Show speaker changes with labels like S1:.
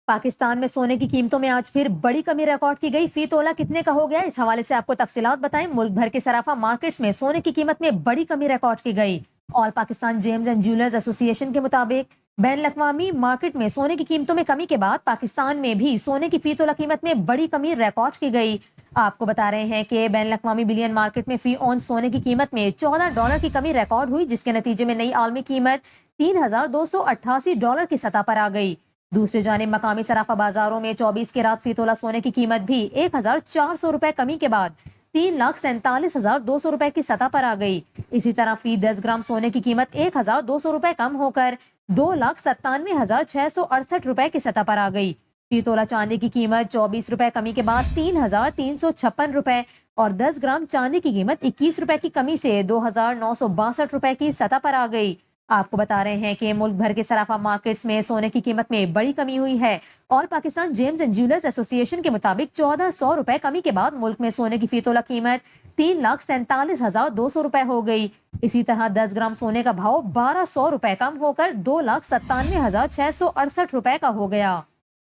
S1: پاکستان میں سونے کی قیمتوں میں آج پھر بڑی کمی ریکارڈ کی گئی. فی تولہ کتنے کا ہو گیا؟ اس حوالے سے آپ کو تفصیلات بتائیں. ملک بھر کے صرافہ مارکیٹس میں سونے کی قیمت میں بڑی کمی ریکارڈ کی گئی. آل پاکستان جیمز اینڈ جیولرز ایسوسی ایشن کے مطابق بین الاقوامی مارکیٹ میں سونے کی قیمتوں میں کمی کے بعد پاکستان میں بھی سونے کی فی تولہ قیمت میں بڑی کمی ریکارڈ کی گئی. آپ کو بتا رہے ہیں کہ بین الاقوامی بلین مارکیٹ میں فی اونس سونے کی قیمت میں $14 کی کمی ریکارڈ ہوئی، جس کے نتیجے میں نئی عالمی قیمت $3,288 کی سطح پر آ گئی. دوسری جانب مقامی صرافہ بازاروں میں 24 کیرات فی تولہ سونے کی قیمت بھی $1,400 کمی کے بعد $3,47,200 کی سطح پر آ گئی. اسی طرح فی 10 گرام سونے کی قیمت $1,200 کم ہو کر $2,97,668 کی سطح پر آ گئی. فی تولہ چاندی کی قیمت $24 کمی کے بعد $3,356 اور 10 گرام چاندی کی قیمت $21 کی کمی سے $2,962 کی سطح پر آ گئی. آپ کو بتا رہے ہیں کہ ملک بھر کے صرافہ مارکیٹس میں سونے کی قیمت میں بڑی کمی ہوئی ہے. آل پاکستان جیمز اینڈ جیولرز ایسوسی ایشن کے مطابق $1,400 کمی کے بعد ملک میں سونے کی فی تولہ قیمت $3,47,200 ہو گئی. اسی طرح 10 گرام سونے کا بھاؤ $1,200 کم ہو کر $2,97,668 کا ہو گیا.